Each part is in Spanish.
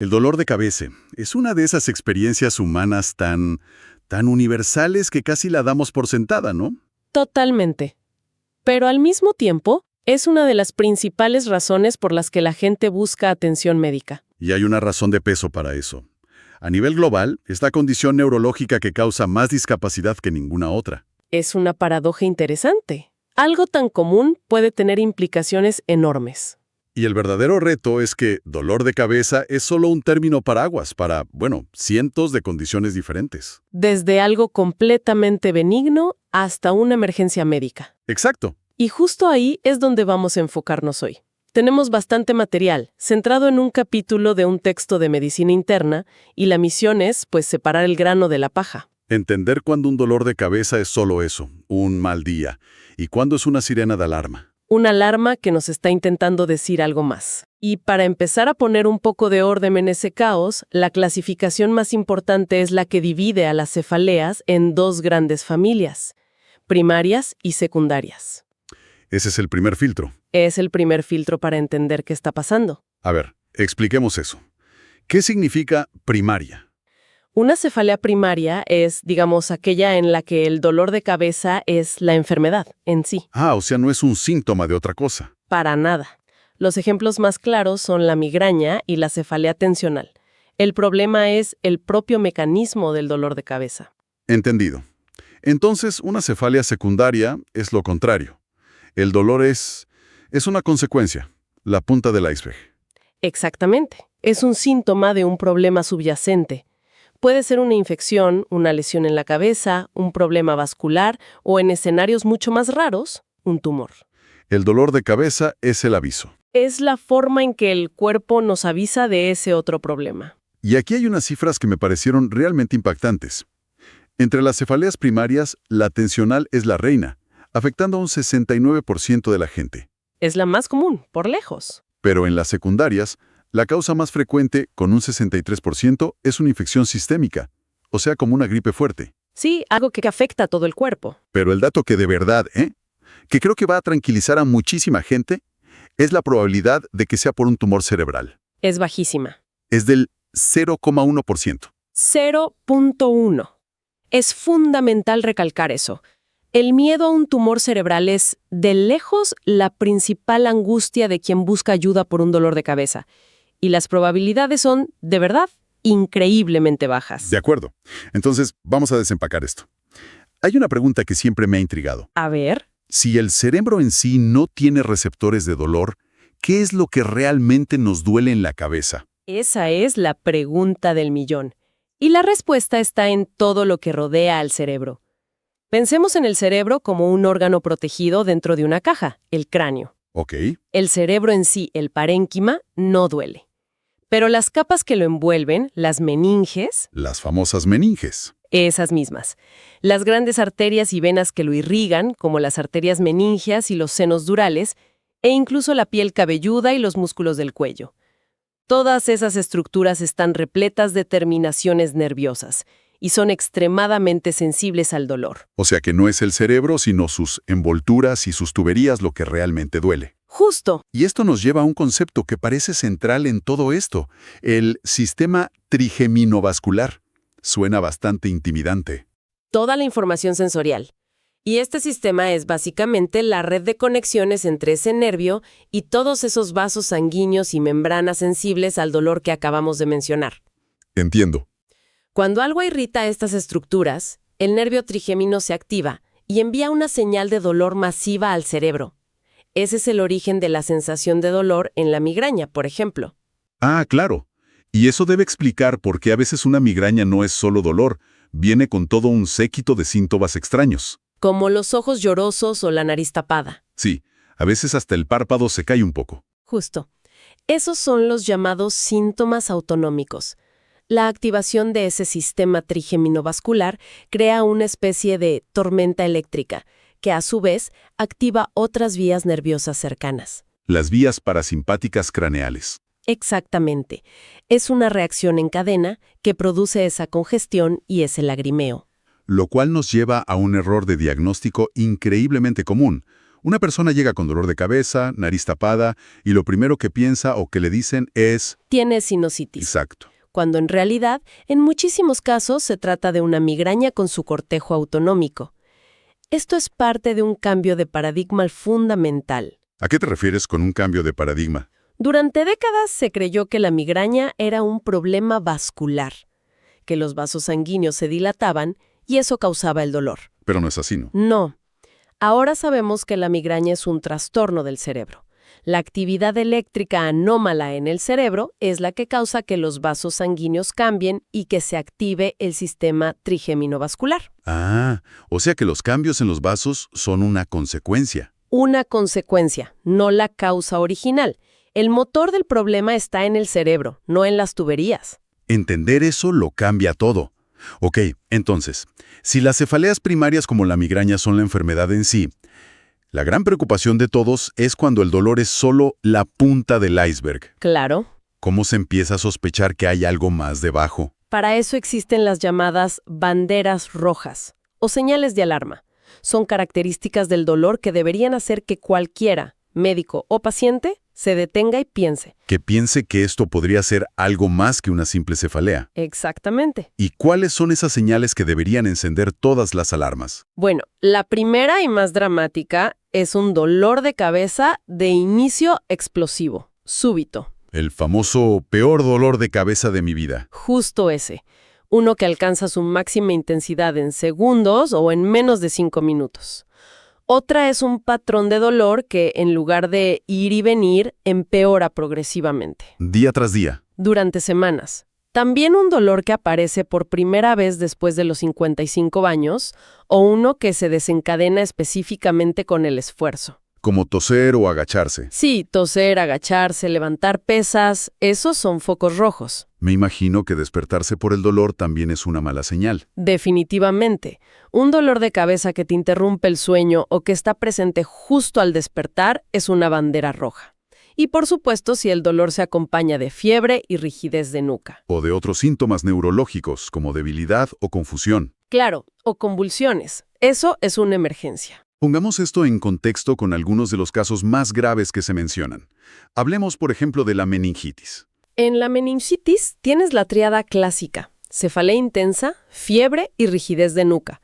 El dolor de cabeza es una de esas experiencias humanas tan universales que casi la damos por sentada, ¿no? Totalmente. Pero al mismo tiempo, es una de las principales razones por las que la gente busca atención médica. Y hay una razón de peso para eso. A nivel global, es la condición neurológica que causa más discapacidad que ninguna otra. Es una paradoja interesante. Algo tan común puede tener implicaciones enormes. Y el verdadero reto es que dolor de cabeza es solo un término paraguas para, cientos de condiciones diferentes. Desde algo completamente benigno hasta una emergencia médica. Exacto. Y justo ahí es donde vamos a enfocarnos hoy. Tenemos bastante material, centrado en un capítulo de un texto de medicina interna, y la misión es, separar el grano de la paja. Entender cuándo un dolor de cabeza es solo eso, un mal día, y cuándo es una sirena de alarma. Una alarma que nos está intentando decir algo más. Y para empezar a poner un poco de orden en ese caos, la clasificación más importante es la que divide a las cefaleas en dos grandes familias, primarias y secundarias. Ese es el primer filtro. Es el primer filtro para entender qué está pasando. A ver, expliquemos eso. ¿Qué significa primaria? Una cefalea primaria es, digamos, aquella en la que el dolor de cabeza es la enfermedad en sí. O sea, no es un síntoma de otra cosa. Para nada. Los ejemplos más claros son la migraña y la cefalea tensional. El problema es el propio mecanismo del dolor de cabeza. Entendido. Entonces, una cefalea secundaria es lo contrario. El dolor es una consecuencia, la punta del iceberg. Exactamente. Es un síntoma de un problema subyacente. Puede ser una infección, una lesión en la cabeza, un problema vascular o, en escenarios mucho más raros, un tumor. El dolor de cabeza es el aviso. Es la forma en que el cuerpo nos avisa de ese otro problema. Y aquí hay unas cifras que me parecieron realmente impactantes. Entre las cefaleas primarias, la tensional es la reina, afectando a un 69% de la gente. Es la más común, por lejos. Pero en las secundarias, la causa más frecuente, con un 63%, es una infección sistémica, o sea, como una gripe fuerte. Sí, algo que afecta a todo el cuerpo. Pero el dato que de verdad, que creo que va a tranquilizar a muchísima gente, es la probabilidad de que sea por un tumor cerebral. Es bajísima. Es del 0,1%. 0,1. Es fundamental recalcar eso. El miedo a un tumor cerebral es, de lejos, la principal angustia de quien busca ayuda por un dolor de cabeza. Y las probabilidades son, de verdad, increíblemente bajas. De acuerdo. Entonces, vamos a desempacar esto. Hay una pregunta que siempre me ha intrigado. A ver. Si el cerebro en sí no tiene receptores de dolor, ¿qué es lo que realmente nos duele en la cabeza? Esa es la pregunta del millón. Y la respuesta está en todo lo que rodea al cerebro. Pensemos en el cerebro como un órgano protegido dentro de una caja, el cráneo. Ok. El cerebro en sí, el parénquima, no duele. Pero las capas que lo envuelven, las meninges... Las famosas meninges. Esas mismas. Las grandes arterias y venas que lo irrigan, como las arterias meningeas y los senos durales, e incluso la piel cabelluda y los músculos del cuello. Todas esas estructuras están repletas de terminaciones nerviosas y son extremadamente sensibles al dolor. O sea que no es el cerebro, sino sus envolturas y sus tuberías lo que realmente duele. Justo. Y esto nos lleva a un concepto que parece central en todo esto, el sistema trigeminovascular. Suena bastante intimidante. Toda la información sensorial. Y este sistema es básicamente la red de conexiones entre ese nervio y todos esos vasos sanguíneos y membranas sensibles al dolor que acabamos de mencionar. Entiendo. Cuando algo irrita estas estructuras, el nervio trigémino se activa y envía una señal de dolor masiva al cerebro. Ese es el origen de la sensación de dolor en la migraña, por ejemplo. Claro. Y eso debe explicar por qué a veces una migraña no es solo dolor, viene con todo un séquito de síntomas extraños. Como los ojos llorosos o la nariz tapada. Sí, a veces hasta el párpado se cae un poco. Justo. Esos son los llamados síntomas autonómicos. La activación de ese sistema trigeminovascular crea una especie de tormenta eléctrica, que a su vez activa otras vías nerviosas cercanas. Las vías parasimpáticas craneales. Exactamente. Es una reacción en cadena que produce esa congestión y ese lagrimeo. Lo cual nos lleva a un error de diagnóstico increíblemente común. Una persona llega con dolor de cabeza, nariz tapada, y lo primero que piensa o que le dicen es... Tiene sinusitis. Exacto. Cuando en realidad, en muchísimos casos, se trata de una migraña con su cortejo autonómico. Esto es parte de un cambio de paradigma fundamental. ¿A qué te refieres con un cambio de paradigma? Durante décadas se creyó que la migraña era un problema vascular, que los vasos sanguíneos se dilataban y eso causaba el dolor. Pero no es así, ¿no? No. Ahora sabemos que la migraña es un trastorno del cerebro. La actividad eléctrica anómala en el cerebro es la que causa que los vasos sanguíneos cambien y que se active el sistema trigeminovascular. Ah, o sea que los cambios en los vasos son una consecuencia. Una consecuencia, no la causa original. El motor del problema está en el cerebro, no en las tuberías. Entender eso lo cambia todo. Ok, entonces, si las cefaleas primarias como la migraña son la enfermedad en sí, la gran preocupación de todos es cuando el dolor es solo la punta del iceberg. Claro. ¿Cómo se empieza a sospechar que hay algo más debajo? Para eso existen las llamadas banderas rojas o señales de alarma. Son características del dolor que deberían hacer que cualquiera, médico o paciente, se detenga y piense. Que piense que esto podría ser algo más que una simple cefalea. Exactamente. ¿Y cuáles son esas señales que deberían encender todas las alarmas? Bueno, la primera y más dramática es un dolor de cabeza de inicio explosivo, súbito. El famoso peor dolor de cabeza de mi vida. Justo ese. Uno que alcanza su máxima intensidad en segundos o en menos de 5 minutos. Otra es un patrón de dolor que, en lugar de ir y venir, empeora progresivamente. Día tras día. Durante semanas. También un dolor que aparece por primera vez después de los 55 años o uno que se desencadena específicamente con el esfuerzo. Como toser o agacharse. Sí, toser, agacharse, levantar pesas, esos son focos rojos. Me imagino que despertarse por el dolor también es una mala señal. Definitivamente. Un dolor de cabeza que te interrumpe el sueño o que está presente justo al despertar es una bandera roja. Y por supuesto si el dolor se acompaña de fiebre y rigidez de nuca. O de otros síntomas neurológicos como debilidad o confusión. Claro, o convulsiones. Eso es una emergencia. Pongamos esto en contexto con algunos de los casos más graves que se mencionan. Hablemos, por ejemplo, de la meningitis. En la meningitis tienes la tríada clásica, cefalea intensa, fiebre y rigidez de nuca.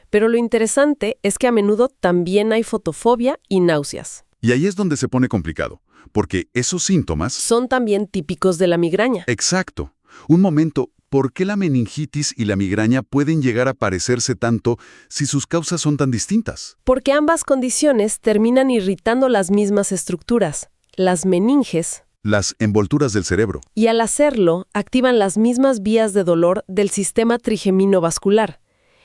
Pero lo interesante es que a menudo también hay fotofobia y náuseas. Y ahí es donde se pone complicado, porque esos síntomas... Son también típicos de la migraña. Exacto. Un momento, ¿por qué la meningitis y la migraña pueden llegar a parecerse tanto si sus causas son tan distintas? Porque ambas condiciones terminan irritando las mismas estructuras, las meninges, Las envolturas del cerebro. y al hacerlo activan las mismas vías de dolor del sistema trigeminovascular.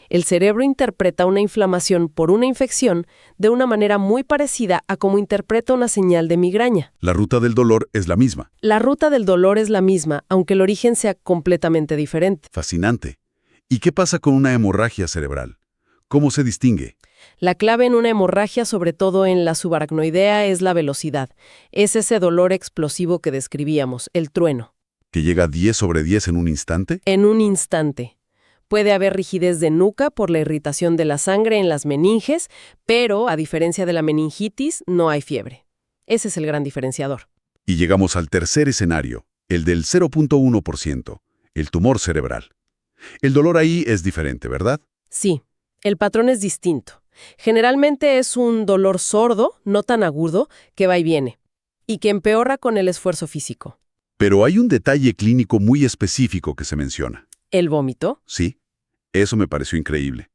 El cerebro interpreta una inflamación por una infección de una manera muy parecida a cómo interpreta una señal de migraña. La ruta del dolor es la misma. La ruta del dolor es la misma, aunque el origen sea completamente diferente. Fascinante. ¿Y qué pasa con una hemorragia cerebral? ¿Cómo se distingue? La clave en una hemorragia, sobre todo en la subaracnoidea, es la velocidad. Es ese dolor explosivo que describíamos, el trueno. ¿Que llega 10 sobre 10 en un instante? En un instante. Puede haber rigidez de nuca por la irritación de la sangre en las meninges, pero, a diferencia de la meningitis, no hay fiebre. Ese es el gran diferenciador. Y llegamos al tercer escenario, el del 0.1%, el tumor cerebral. El dolor ahí es diferente, ¿verdad? Sí, el patrón es distinto. Generalmente es un dolor sordo, no tan agudo, que va y viene, y que empeora con el esfuerzo físico. Pero hay un detalle clínico muy específico que se menciona. ¿El vómito? Sí, eso me pareció increíble.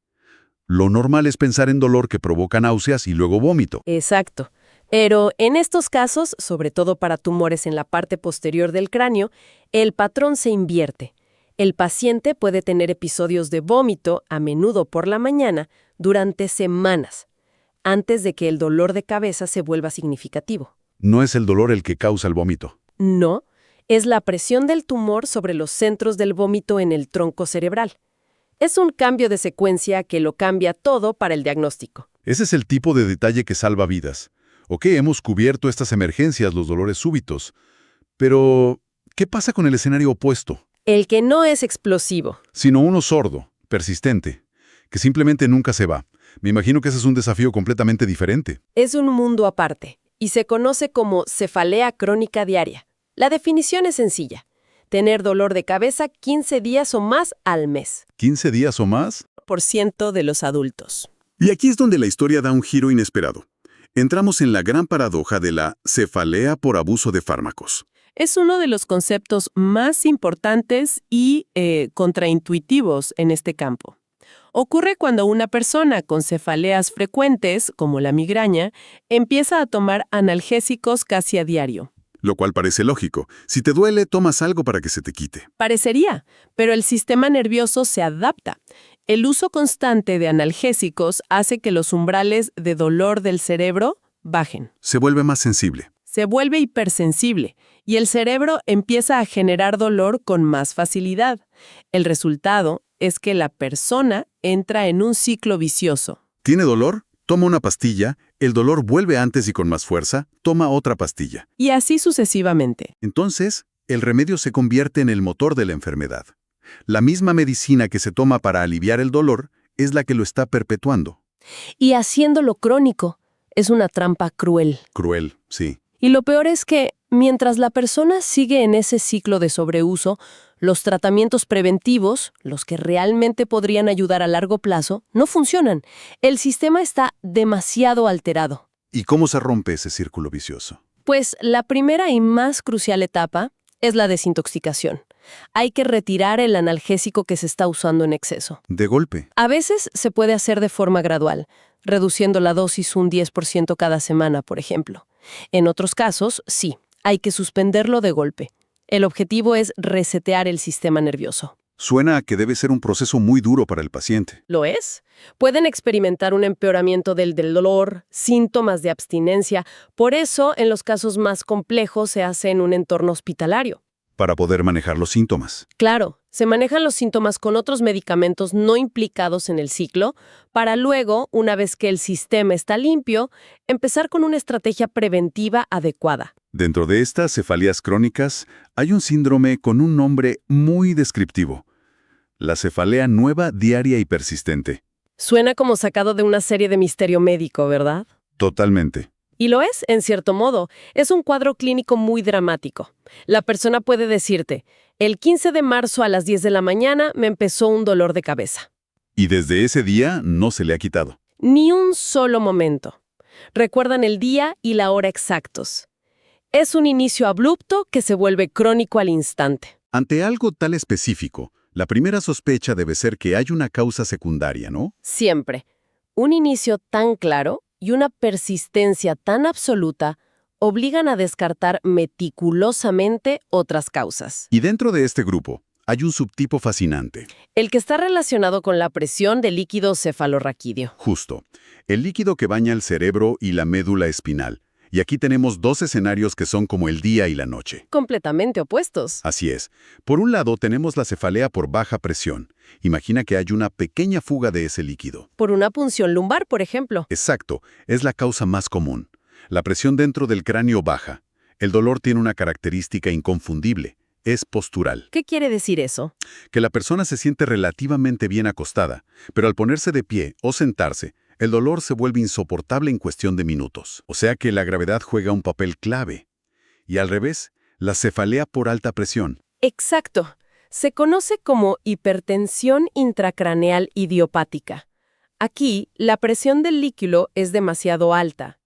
Lo normal es pensar en dolor que provoca náuseas y luego vómito. Exacto. Pero en estos casos, sobre todo para tumores en la parte posterior del cráneo, el patrón se invierte. El paciente puede tener episodios de vómito, a menudo por la mañana, durante semanas, antes de que el dolor de cabeza se vuelva significativo. No es el dolor el que causa el vómito. No, es la presión del tumor sobre los centros del vómito en el tronco cerebral. Es un cambio de secuencia que lo cambia todo para el diagnóstico. Ese es el tipo de detalle que salva vidas. Ok, hemos cubierto estas emergencias, los dolores súbitos. Pero, ¿qué pasa con el escenario opuesto? El que no es explosivo. Sino uno sordo, persistente, que simplemente nunca se va. Me imagino que ese es un desafío completamente diferente. Es un mundo aparte y se conoce como cefalea crónica diaria. La definición es sencilla: tener dolor de cabeza 15 días o más al mes. ¿15 días o más? Por ciento de los adultos. Y aquí es donde la historia da un giro inesperado. Entramos en la gran paradoja de la cefalea por abuso de fármacos. Es uno de los conceptos más importantes y contraintuitivos en este campo. Ocurre cuando una persona con cefaleas frecuentes, como la migraña, empieza a tomar analgésicos casi a diario. Lo cual parece lógico. Si te duele, tomas algo para que se te quite. Parecería, pero el sistema nervioso se adapta. El uso constante de analgésicos hace que los umbrales de dolor del cerebro bajen. Se vuelve más sensible. Se vuelve hipersensible y el cerebro empieza a generar dolor con más facilidad. El resultado es que la persona entra en un ciclo vicioso. ¿Tiene dolor? Toma una pastilla, el dolor vuelve antes y con más fuerza, toma otra pastilla. Y así sucesivamente. Entonces, el remedio se convierte en el motor de la enfermedad. La misma medicina que se toma para aliviar el dolor es la que lo está perpetuando. Y haciéndolo crónico es una trampa cruel. Cruel, sí. Y lo peor es que, mientras la persona sigue en ese ciclo de sobreuso, los tratamientos preventivos, los que realmente podrían ayudar a largo plazo, no funcionan. El sistema está demasiado alterado. ¿Y cómo se rompe ese círculo vicioso? Pues la primera y más crucial etapa es la desintoxicación. Hay que retirar el analgésico que se está usando en exceso. De golpe. A veces se puede hacer de forma gradual, reduciendo la dosis un 10% cada semana, por ejemplo. En otros casos, sí, hay que suspenderlo de golpe. El objetivo es resetear el sistema nervioso. Suena a que debe ser un proceso muy duro para el paciente. ¿Lo es? Pueden experimentar un empeoramiento del dolor, síntomas de abstinencia. Por eso, en los casos más complejos se hace en un entorno hospitalario. Para poder manejar los síntomas. Claro, se manejan los síntomas con otros medicamentos no implicados en el ciclo, para luego, una vez que el sistema está limpio, empezar con una estrategia preventiva adecuada. Dentro de estas cefaleas crónicas hay un síndrome con un nombre muy descriptivo. La cefalea nueva, diaria y persistente. Suena como sacado de una serie de misterio médico, ¿verdad? Totalmente. Y lo es, en cierto modo. Es un cuadro clínico muy dramático. La persona puede decirte: el 15 de marzo a las 10 de la mañana me empezó un dolor de cabeza. Y desde ese día no se le ha quitado. Ni un solo momento. Recuerdan el día y la hora exactos. Es un inicio abrupto que se vuelve crónico al instante. Ante algo tal específico, la primera sospecha debe ser que hay una causa secundaria, ¿no? Siempre. Un inicio tan claro y una persistencia tan absoluta obligan a descartar meticulosamente otras causas. Y dentro de este grupo hay un subtipo fascinante. El que está relacionado con la presión del líquido cefalorraquídeo. Justo. El líquido que baña el cerebro y la médula espinal. Y aquí tenemos dos escenarios que son como el día y la noche. Completamente opuestos. Así es. Por un lado tenemos la cefalea por baja presión. Imagina que hay una pequeña fuga de ese líquido. Por una punción lumbar, por ejemplo. Exacto, es la causa más común. La presión dentro del cráneo baja. El dolor tiene una característica inconfundible. Es postural. ¿Qué quiere decir eso? Que la persona se siente relativamente bien acostada, pero al ponerse de pie o sentarse, el dolor se vuelve insoportable en cuestión de minutos. O sea que la gravedad juega un papel clave. Y al revés, la cefalea por alta presión. Exacto. Se conoce como hipertensión intracraneal idiopática. Aquí, la presión del líquido es demasiado alta.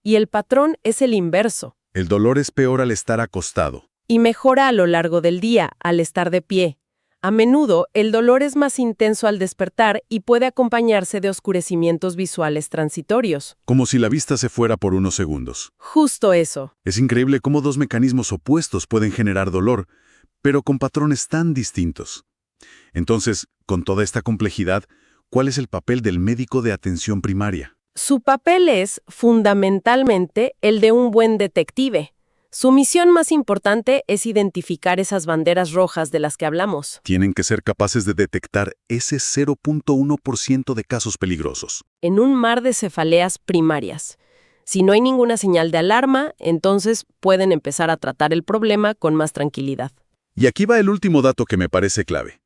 Y el patrón es el inverso. El dolor es peor al estar acostado. Y mejora a lo largo del día, al estar de pie. A menudo, el dolor es más intenso al despertar y puede acompañarse de oscurecimientos visuales transitorios. Como si la vista se fuera por unos segundos. Justo eso. Es increíble cómo dos mecanismos opuestos pueden generar dolor, pero con patrones tan distintos. Entonces, con toda esta complejidad, ¿cuál es el papel del médico de atención primaria? Su papel es, fundamentalmente, el de un buen detective. Su misión más importante es identificar esas banderas rojas de las que hablamos. Tienen que ser capaces de detectar ese 0.1% de casos peligrosos. En un mar de cefaleas primarias. Si no hay ninguna señal de alarma, entonces pueden empezar a tratar el problema con más tranquilidad. Y aquí va el último dato que me parece clave.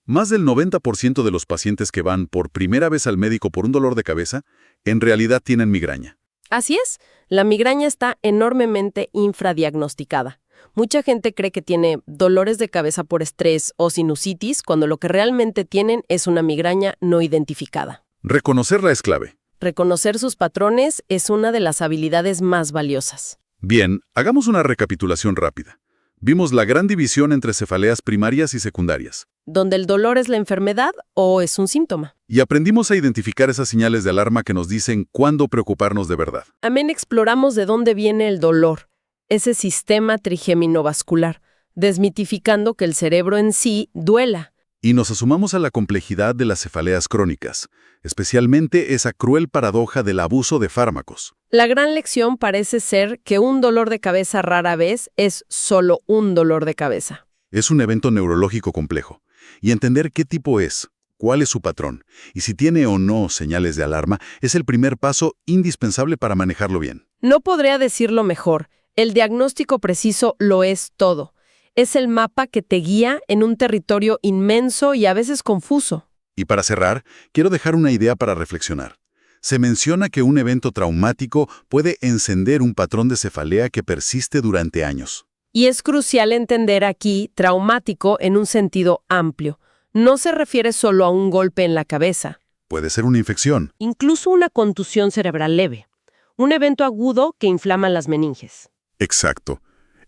Más del 90% de los pacientes que van por primera vez al médico por un dolor de cabeza, en realidad tienen migraña. Así es, la migraña está enormemente infradiagnosticada. Mucha gente cree que tiene dolores de cabeza por estrés o sinusitis, cuando lo que realmente tienen es una migraña no identificada. Reconocerla es clave. Reconocer sus patrones es una de las habilidades más valiosas. Bien, hagamos una recapitulación rápida. Vimos la gran división entre cefaleas primarias y secundarias. ¿Donde el dolor es la enfermedad o es un síntoma? Y aprendimos a identificar esas señales de alarma que nos dicen cuándo preocuparnos de verdad. También exploramos de dónde viene el dolor, ese sistema trigeminovascular, desmitificando que el cerebro en sí duela. Y nos asomamos a la complejidad de las cefaleas crónicas, especialmente esa cruel paradoja del abuso de fármacos. La gran lección parece ser que un dolor de cabeza rara vez es solo un dolor de cabeza. Es un evento neurológico complejo, y entender qué tipo es, cuál es su patrón, y si tiene o no señales de alarma, es el primer paso indispensable para manejarlo bien. No podría decirlo mejor, el diagnóstico preciso lo es todo. Es el mapa que te guía en un territorio inmenso y a veces confuso. Y para cerrar, quiero dejar una idea para reflexionar. Se menciona que un evento traumático puede encender un patrón de cefalea que persiste durante años. Y es crucial entender aquí traumático en un sentido amplio. No se refiere solo a un golpe en la cabeza. Puede ser una infección. Incluso una contusión cerebral leve. Un evento agudo que inflama las meninges. Exacto.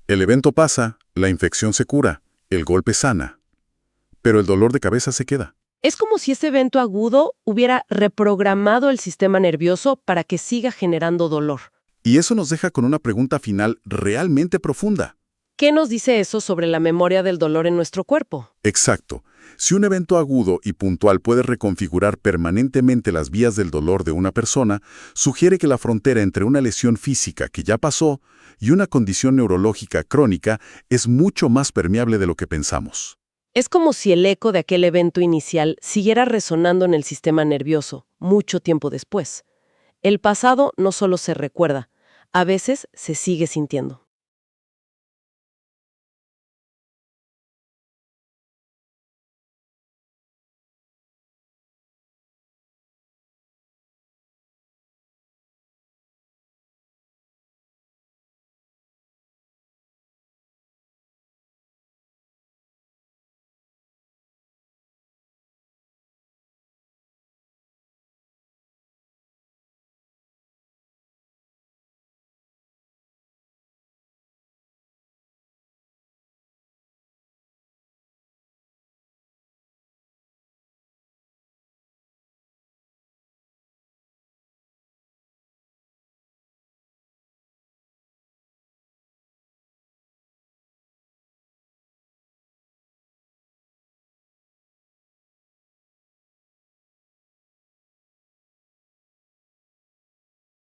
El evento pasa, la infección se cura, el golpe sana. Pero el dolor de cabeza se queda. Es como si ese evento agudo hubiera reprogramado el sistema nervioso para que siga generando dolor. Y eso nos deja con una pregunta final realmente profunda. ¿Qué nos dice eso sobre la memoria del dolor en nuestro cuerpo? Exacto. Si un evento agudo y puntual puede reconfigurar permanentemente las vías del dolor de una persona, sugiere que la frontera entre una lesión física que ya pasó y una condición neurológica crónica es mucho más permeable de lo que pensamos. Es como si el eco de aquel evento inicial siguiera resonando en el sistema nervioso mucho tiempo después. El pasado no solo se recuerda, a veces se sigue sintiendo.